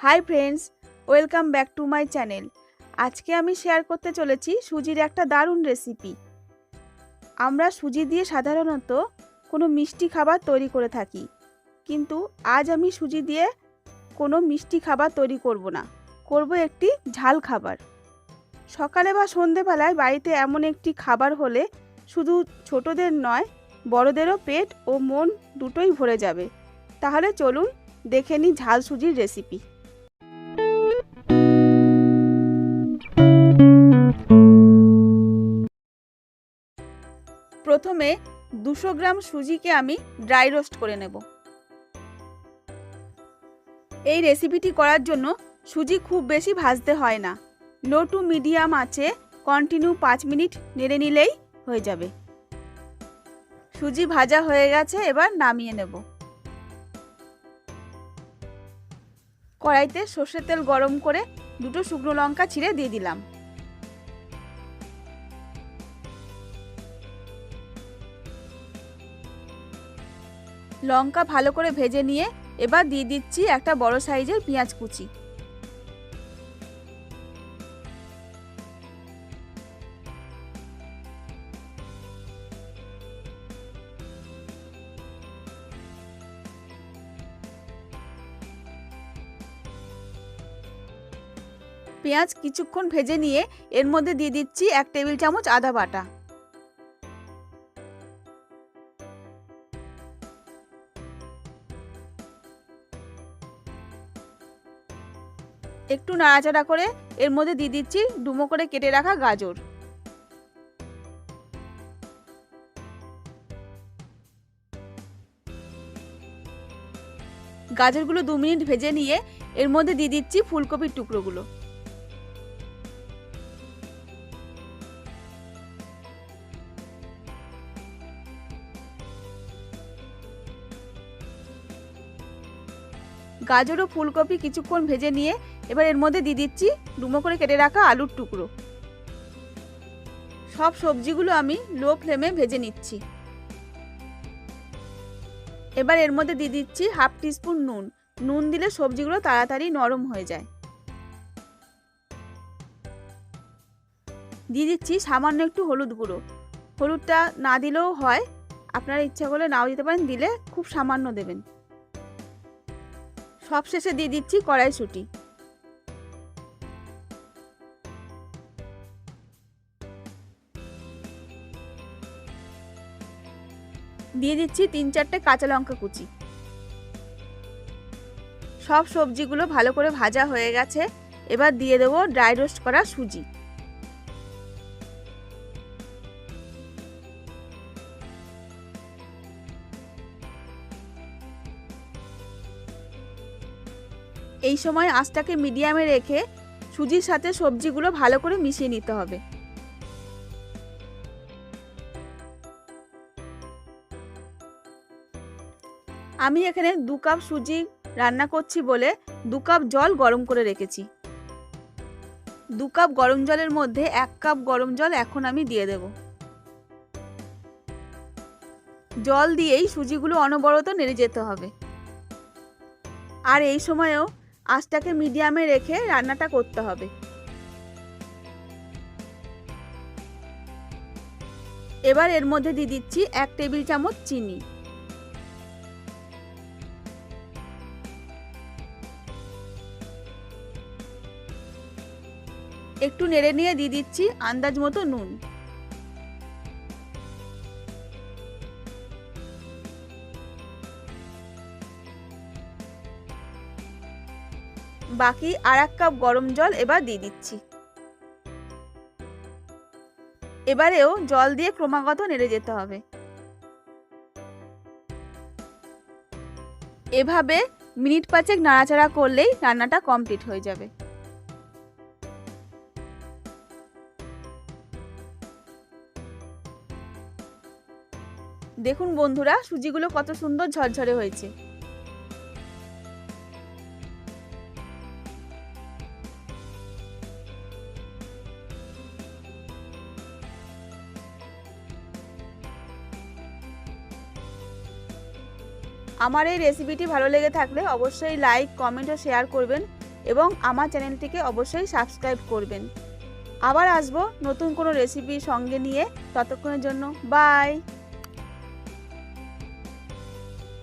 Hi friends, welcome back to my channel. আজকে আমি share করতে চলেছি সুজির একটা দারুণ রেসিপি। আমরা সুজি দিয়ে সাধারণত কোনো মিষ্টি খাবার তৈরি করে থাকি, কিন্তু আজ আমি সুজি দিয়ে কোনো মিষ্টি খাবার তৈরি করব না, করব একটি ঝাল খাবার। সকালে বা সন্ধেবেলায় বাড়িতে এমন একটি খাবার হলে শুধু ছোটদের নয়, বড়দেরও পেট ও মন দুটোই ভরে যাবে। তাহলে চলুন দেখে নিই ঝাল সুজির রেসিপি। প্রথমে 200 গ্রাম সুজিকে আমি ড্রাই রোস্ট করে নেব। এই রেসিপিটি করার জন্য সুজি খুব বেশি ভাজতে হয় না, লো টু মিডিয়াম আঁচে কন্টিনিউ 5 মিনিট নেড়ে নিলেই হয়ে যাবে। সুজি ভাজা হয়ে গেছে, এবার নামিয়ে নেব। কড়াইতে সর্ষের তেল গরম করে 2 শুকনো লঙ্কা ছিঁড়ে দিয়ে দিলাম। লঙ্কা ভালো করে ভেজে নিয়ে এবার দিয়ে দিচ্ছি একটা বড় সাইজের পেঁয়াজ কুচি। পেঁয়াজ কিছুক্ষণ ভেজে নিয়ে এর মধ্যে দিয়ে দিচ্ছি 1 টেবিল চামচ আদা বাটা। একটু নাড়াচাড়া করে এর মধ্যে দিয়ে দিচ্ছি ডুমো করে কেটে রাখা গাজর। গাজরগুলো 2 মিনিট ভেজে নিয়ে এর মধ্যে দিয়ে দিচ্ছি ফুলকপির টুকরোগুলো। গাজর ও ফুলকপি কিছুক্ষণ ভেজে নিয়ে এবার এর মধ্যে দিয়ে দিচ্ছি ডুমো করে কেটে রাখা আলুর টুকরো। সব সবজিগুলো আমি লো ফ্লেমে ভেজে নিচ্ছি। এবার এর মধ্যে দিয়ে দিচ্ছি হাফ টিস্পুন নুন। নুন দিলে সবজিগুলো তাড়াতাড়ি নরম হয়ে যায়। দিয়ে দিচ্ছি সামান্য একটু হলুদ গুঁড়ো। হলুদটা না দিলেও হয়, আপনারা ইচ্ছা করলে নাও দিতে পারেন, দিলে খুব সামান্য দেবেন। সবশেষে দিয়ে দিচ্ছি কড়াইশুঁটি। দিয়ে দিচ্ছি 3-4টে কাঁচা লঙ্কা কুচি। সব সবজিগুলো ভালো করে ভাজা হয়ে গেছে, এবার দিয়ে দেবো ড্রাই রোস্ট করা সুজি। এই সময় আঁচটাকে মিডিয়ামে রেখে সুজির সাথে সবজিগুলো ভালো করে মিশিয়ে নিতে হবে। আমি এখানে 2 কাপ সুজি রান্না করছি বলে 2 কাপ জল গরম করে রেখেছি। 2 কাপ গরম জলের মধ্যে 1 কাপ গরম জল এখন আমি দিয়ে দেব। জল দিয়েই সুজিগুলো অনবরত নেড়ে যেতে হবে। আর এই সময়েও আঁচটাকে মিডিয়ামে রেখে রান্নাটা করতে হবে। এবার এর মধ্যে দিয়ে দিচ্ছি 1 টেবিল চামচ চিনি। একটু নেড়ে নিয়ে দিয়ে দিচ্ছি আন্দাজ মতো নুন। বাকি আর 1 কাপ গরম জল এবার দিয়ে দিচ্ছি। এবারেও জল দিয়ে ক্রমাগত নেড়ে যেতে হবে। এভাবে মিনিট 5 নাড়াচাড়া করলেই রান্নাটা কমপ্লিট হয়ে যাবে। দেখুন বন্ধুরা, সুজিগুলো কত সুন্দর ঝরঝরে হয়েছে। আমার এই রেসিপিটি ভালো লেগে থাকলে অবশ্যই লাইক, কমেন্ট ও শেয়ার করবেন এবং আমার চ্যানেলটিকে অবশ্যই সাবস্ক্রাইব করবেন। আবার আসবো নতুন কোনো রেসিপি সঙ্গে নিয়ে। ততক্ষণের জন্য বাই।